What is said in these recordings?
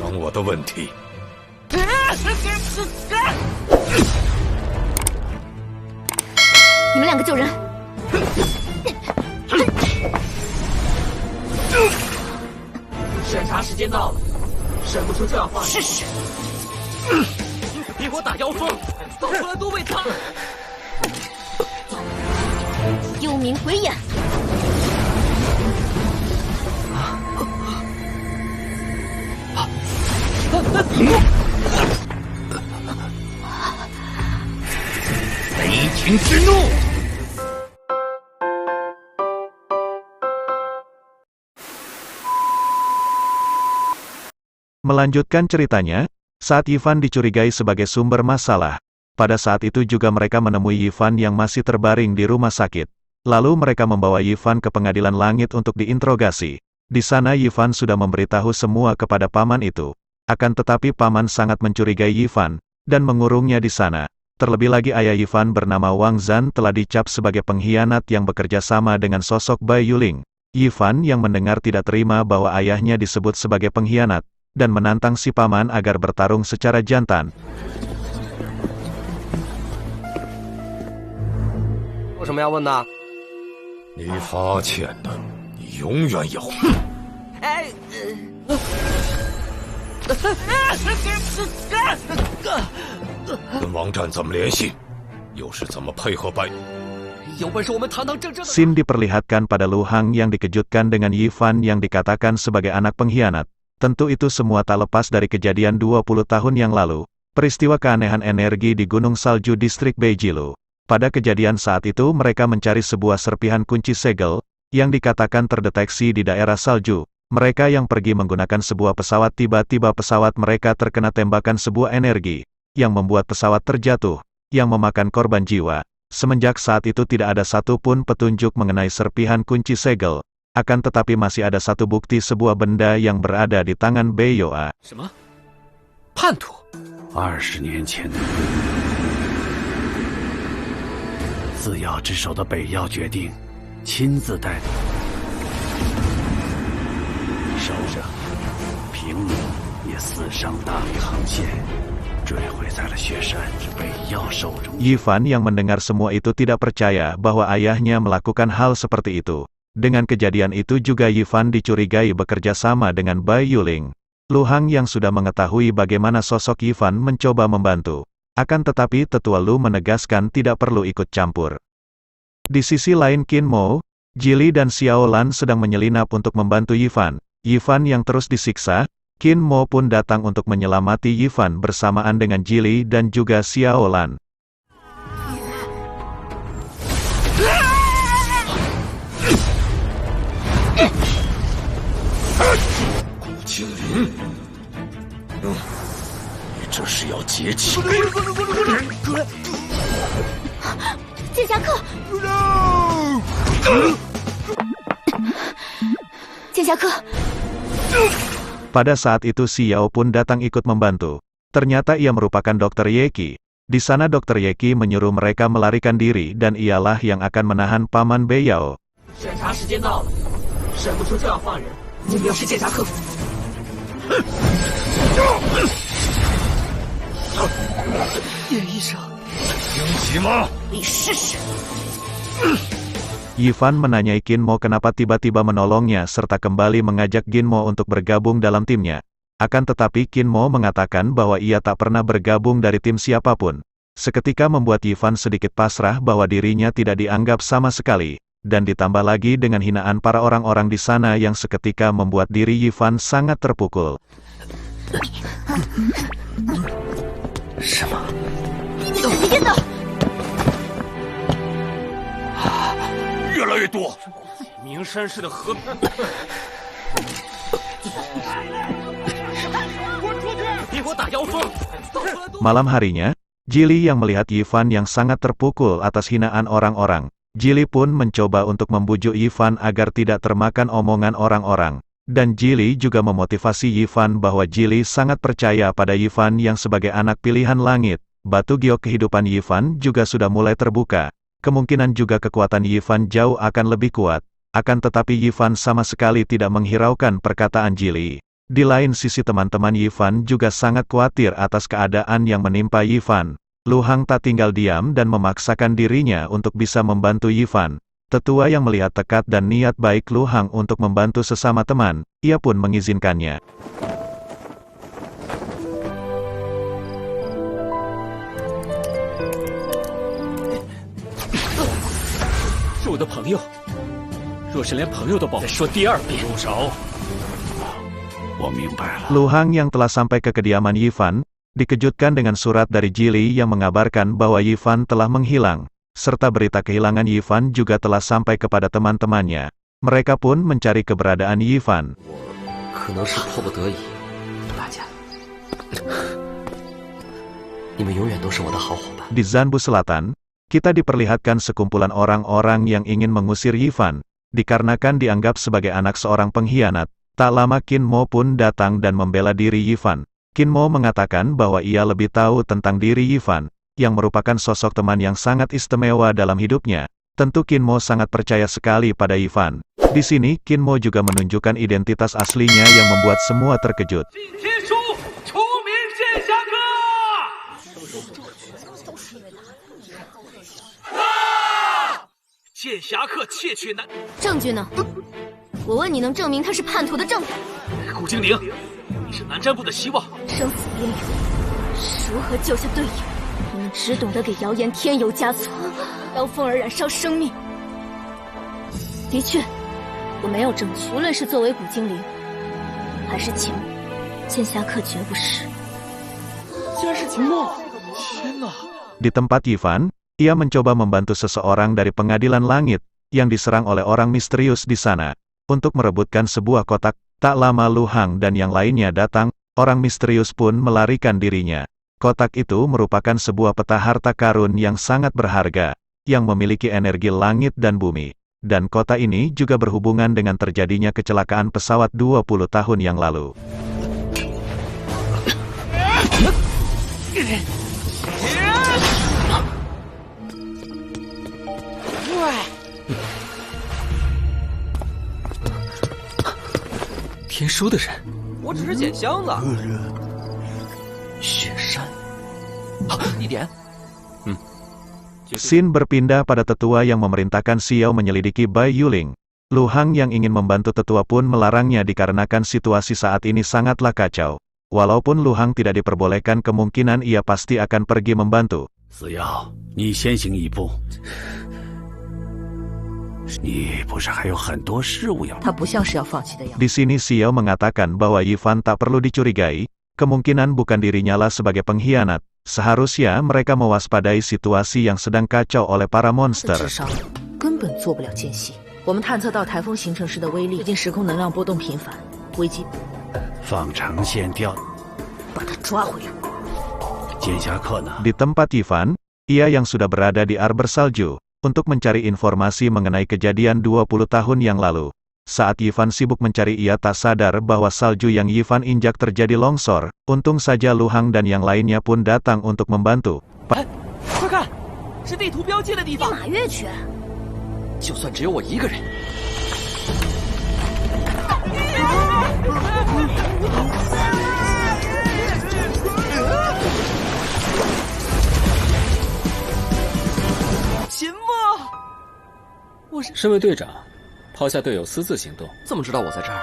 成我的问题。你们两个救人！审查时间到了，审不出就要放人。试试。别给我打妖风，到头来都为他。幽冥鬼眼。雷霆之怒。Melanjutkan ceritanya, saat Ivan dicurigai sebagai sumber masalah, pada saat itu juga mereka menemui Ivan yang masih terbaring di rumah sakit. Lalu mereka membawa Ivan ke pengadilan langit untuk diinterogasi. Di sana Ivan sudah memberitahu semua kepada paman itu. Akan tetapi paman sangat mencurigai Ivan, dan mengurungnya di sana. Terlebih lagi ayah Ivan bernama Wang Zhan telah dicap sebagai pengkhianat yang bekerja sama dengan sosok Bai Yuling. Ivan yang mendengar tidak terima bahwa ayahnya disebut sebagai pengkhianat, dan menantang si paman agar bertarung secara jantan. 有什么要问的？你发欠的，你永远有。哎，跟王战怎么联系？又是怎么配合白？有本事我们堂堂正正的。 Scene diperlihatkan pada Lu Hang yang dikejutkan dengan Ivan yang dikatakan sebagai anak pengkhianat. Tentu itu semua tak lepas dari kejadian 20 tahun yang lalu, peristiwa keanehan energi di Gunung Salju distrik Beijilu. Pada kejadian saat itu mereka mencari sebuah serpihan kunci segel, yang dikatakan terdeteksi di daerah salju. Mereka yang pergi menggunakan sebuah pesawat tiba-tiba pesawat mereka terkena tembakan sebuah energi, yang membuat pesawat terjatuh, yang memakan korban jiwa. Semenjak saat itu tidak ada satupun petunjuk mengenai serpihan kunci segel. Akan tetapi masih ada satu bukti sebuah benda yang berada di tangan Beyoa. 什么？叛徒？20年前的自药之首的北药决定亲自带领守着平鲁也死伤大理航线，坠毁在了雪山之北药手中。 Ivan yang mendengar semua itu tidak percaya bahwa ayahnya melakukan hal seperti itu. Dengan kejadian itu juga Ivan dicurigai bekerja sama dengan Bai Yuling. Lu Hang yang sudah mengetahui bagaimana sosok Ivan mencoba membantu. Akan tetapi tetua Lu menegaskan tidak perlu ikut campur. Di sisi lain Qin Mo, Jili dan Xiao Lan sedang menyelinap untuk membantu Ivan. Ivan yang terus disiksa, Qin Mo pun datang untuk menyelamati Ivan bersamaan dengan Jili dan juga Xiao Lan.你这是要劫气？剑侠客，剑侠客。 Pada saat itu Xiao pun datang ikut membantu. Ternyata ia merupakan Dr. Yeki. Di sana Dr. Yeki menyuruh mereka melarikan diri dan ialah yang akan menahan paman Beiyao. 审查时间到了，审不出就要放人。目标是剑侠客。叶医生，惊喜吗？你试试。 Ivan menanyai Qin Mo kenapa tiba-tiba menolongnya serta kembali mengajak Qin Mo untuk bergabung dalam timnya. Akan tetapi Qin Mo mengatakan bahwa ia tak pernah bergabung dari tim siapapun. Seketika membuat Ivan sedikit pasrah bahwa dirinya tidak dianggap sama sekali. Dan ditambah lagi dengan hinaan para orang-orang di sana yang seketika membuat diri Ivan sangat terpukul. 什么？你别走！ 越来越多。名山市的河。别给我打妖风！ Malam harinya, Jili yang melihat Ivan yang sangat terpukul atas hinaan orang-orang. Jili pun mencoba untuk membujuk Ivan agar tidak termakan omongan orang-orang. Dan Jili juga memotivasi Ivan bahwa Jili sangat percaya pada Ivan yang sebagai anak pilihan langit. Batu giok kehidupan Ivan juga sudah mulai terbuka. Kemungkinan juga kekuatan Ivan jauh akan lebih kuat. Akan tetapi Ivan sama sekali tidak menghiraukan perkataan Jili. Di lain sisi teman-teman Yifan juga sangat khawatir atas keadaan yang menimpa Yifan. Lu Hang tak tinggal diam dan memaksakan dirinya untuk bisa membantu Yifan. Tetua yang melihat tekad dan niat baik Lu Hang untuk membantu sesama teman, ia pun mengizinkannya. 是我的朋友，若是连朋友都保，再说第二遍。住手！我明白了。 Lu Hang yang telah sampai ke kediaman Yifan, dikejutkan dengan surat dari Jili yang mengabarkan bahwa Yifan telah menghilang, serta berita kehilangan Yifan juga telah sampai kepada teman-temannya. Mereka pun mencari keberadaan Yifan. 可能是迫不得已，大家，你们永远都是我的好伙伴。 Di Zanbu Selatan, kita diperlihatkan sekumpulan orang-orang yang ingin mengusir Yifan, dikarenakan dianggap sebagai anak seorang pengkhianat. Tak lama Qin Mo pun datang dan membela diri Yifan. Qin Mo mengatakan bahwa ia lebih tahu tentang diri Yifan, yang merupakan sosok teman yang sangat istimewa dalam hidupnya. Tentu Qin Mo sangat percaya sekali pada Yifan. Di sini, Qin Mo juga menunjukkan identitas aslinya yang membuat semua terkejut. 剑侠客窃取南，证据呢？我问你，能证明他是叛徒的证据？古精灵，你是南瞻部的希望。生死边缘，如何救下队友？你们只懂得给谣言添油加醋，刀锋而燃烧生命。的确，我没有证据。无论是作为古精灵，还是秦墨，剑侠客绝不是。竟然是秦墨！天哪！ Di tempat Yifan, ia mencoba membantu seseorang dari pengadilan langit, yang diserang oleh orang misterius di sana. Untuk merebutkan sebuah kotak, tak lama Lu Hang dan yang lainnya datang, orang misterius pun melarikan dirinya. Kotak itu merupakan sebuah peta harta karun yang sangat berharga, yang memiliki energi langit dan bumi. Dan kota ini juga berhubungan dengan terjadinya kecelakaan pesawat 20 tahun yang lalu.天书的人，我只是捡箱子。雪山，地点。 Xin berpindah pada tetua yang memerintahkan Xiao menyelidiki Bai Yuling. Lu Hang yang ingin membantu tetua pun melarangnya dikarenakan situasi saat ini sangatlah kacau. Walaupun Lu Hang tidak diperbolehkan, kemungkinan ia pasti akan pergi membantu. 子耀，你先行一步。你不是还有很多事物要？他不像是要放弃的样子。 Di sini Xiao mengatakan bahwa Yifan tak perlu dicurigai, kemungkinan bukan dirinya lah sebagai pengkhianat. Seharusnya mereka mewaspadai situasi yang sedang kacau oleh para monster. 智商根本做不了间隙。我们探测到台风形成时的威力，最近时空能量波动频繁，危机。放长线钓，把他抓回来。剑侠客呢？ Di tempat Yifan, ia yang sudah berada di Arbor Salju, untuk mencari informasi mengenai kejadian 20 tahun yang lalu. Saat Yifan sibuk mencari, ia tak sadar bahwa salju yang Yifan injak terjadi longsor. Untung saja Lu Hang dan yang lainnya pun datang untuk membantu. 快看，是地图标记的地方。马月去，就算只有我一个人，秦墨，我是身为队长，抛下队友私自行动，怎么知道我在这儿？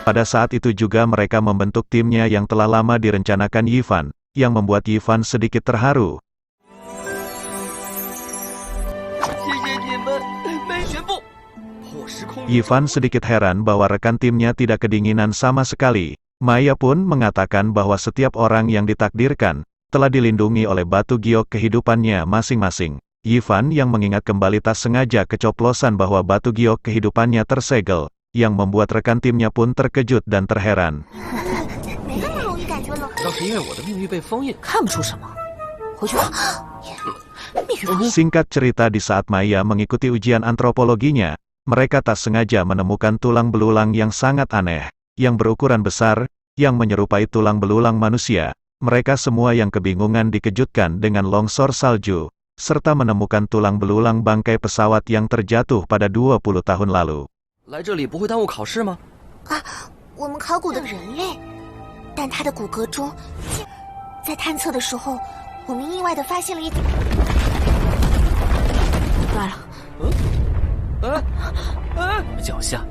Pada saat itu juga mereka membentuk timnya yang telah lama direncanakan Yifan, yang membuat Yifan sedikit terharu. 谢谢你们，美学部破时空。 Yifan sedikit heran bahwa rekan timnya tidak kedinginan sama sekali. Maya pun mengatakan bahwa setiap orang yang ditakdirkan, telah dilindungi oleh batu giok kehidupannya masing-masing. Yifan yang mengingat kembali tak sengaja kecoplosan bahwa batu giok kehidupannya tersegel, yang membuat rekan timnya pun terkejut dan terheran. 没那么容易感觉冷。倒是因为我的命运被封印，看不出什么，回去吧。秘书， Singkat cerita, di saat Maya mengikuti ujian antropologinya, mereka tak sengaja menemukan tulang belulang yang sangat aneh, yang berukuran besar, yang menyerupai tulang belulang manusia. Mereka semua yang kebingungan dikejutkan dengan longsor salju, serta menemukan tulang belulang bangkai pesawat yang terjatuh pada 20 tahun lalu. 来这里不会耽误考试吗？我们考古的人类，但他的骨骼中，在探测的时候，我们意外的发现了一。来了，脚下。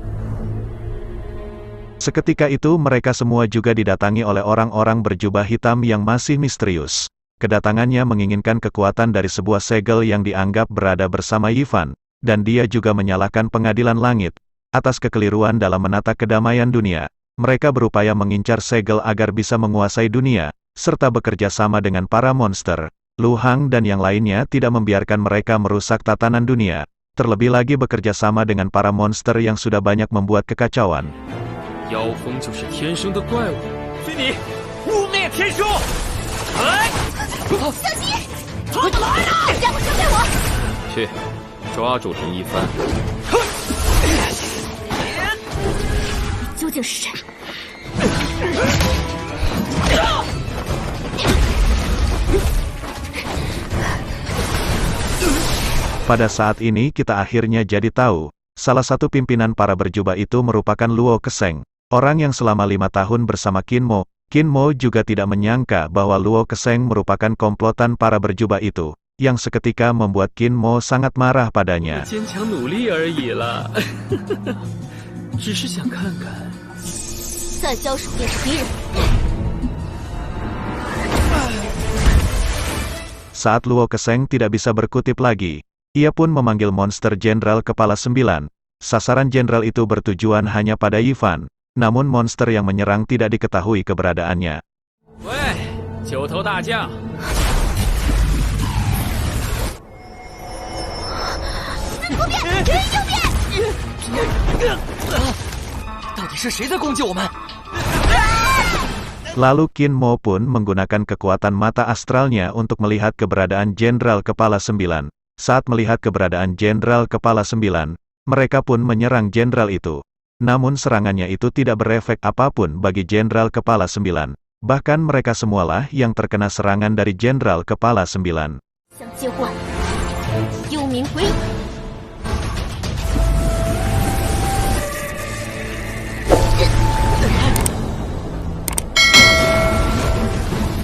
Seketika itu mereka semua juga didatangi oleh orang-orang berjubah hitam yang masih misterius. Kedatangannya menginginkan kekuatan dari sebuah segel yang dianggap berada bersama Yifan, dan dia juga menyalahkan pengadilan langit atas kekeliruan dalam menata kedamaian dunia. Mereka berupaya mengincar segel agar bisa menguasai dunia, serta bekerja sama dengan para monster. Lu Hang dan yang lainnya tidak membiarkan mereka merusak tatanan dunia, terlebih lagi bekerja sama dengan para monster yang sudah banyak membuat kekacauan. 妖风就是天生的怪物，是你污蔑天书！来，小心，他们来了！让我交给我。去，抓住林一帆。你究竟是谁？ Pada saat ini kita akhirnya jadi tahu, salah satu pimpinan para berjubah itu merupakan Luo Keseng, orang yang selama 5 tahun bersama Qin Mo. Qin Mo juga tidak menyangka bahwa Luo Keseng merupakan komplotan para berjubah itu, yang seketika membuat Qin Mo sangat marah padanya. 坚强努力而已啦，只是想看看。再交手便是敌人。 Saat Luo Keseng tidak bisa berkutip lagi, ia pun memanggil monster Jenderal Kepala 9. Sasaran jenderal itu bertujuan hanya pada Yifan, namun monster yang menyerang tidak diketahui keberadaannya. 喂，九头大将！不变，人右变。到底是谁在攻击我们？ Lalu Qin Mo pun menggunakan kekuatan mata astralnya untuk melihat keberadaan Jenderal Kepala 9. Saat melihat keberadaan Jenderal Kepala 9, mereka pun menyerang jenderal itu. Namun serangannya itu tidak berefek apapun bagi Jenderal Kepala 9. Bahkan mereka semualah yang terkena serangan dari Jenderal Kepala 9. 想接换，幽冥鬼影。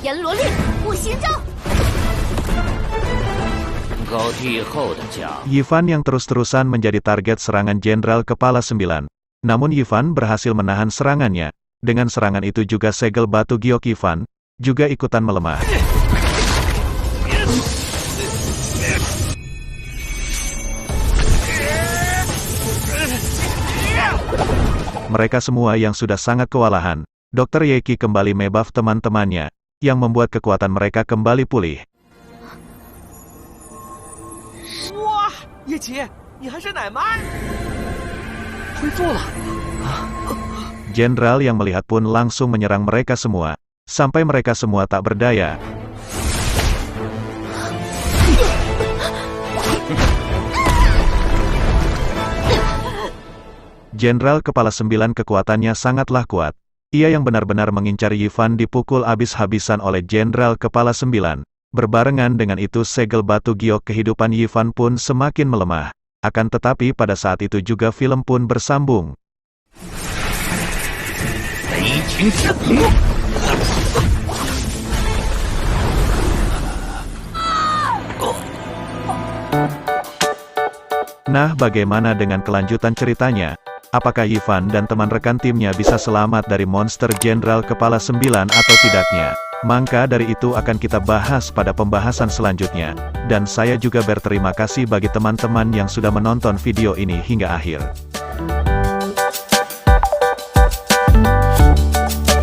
阎罗令，五行咒。 高地后的将。 Yifan yang terus-terusan menjadi target serangan Jenderal Kepala 9. Namun Yifan berhasil menahan serangannya. Dengan serangan itu juga segel batu giok Yifan juga ikutan melemah. Mereka semua yang sudah sangat kewalahan, Dr. Yeki kembali mebuff teman-temannya, yang membuat kekuatan mereka kembali pulih. 哇，叶奇，你还是奶妈！恢复了。 Jenderal yang melihat pun langsung menyerang mereka semua, sampai mereka semua tak berdaya. Jenderal Kepala 9 kekuatannya sangatlah kuat. Ia yang benar-benar mengincar Yifan dipukul habis-habisan oleh Jenderal Kepala 9. Berbarengan dengan itu segel batu giok kehidupan Yifan pun semakin melemah. Akan tetapi pada saat itu juga film pun bersambung. Nah, bagaimana dengan kelanjutan ceritanya? Apakah Yifan dan teman rekan timnya bisa selamat dari monster Jenderal Kepala 9 atau tidaknya? Maka dari itu akan kita bahas pada pembahasan selanjutnya. Dan saya juga berterima kasih bagi teman-teman yang sudah menonton video ini hingga akhir.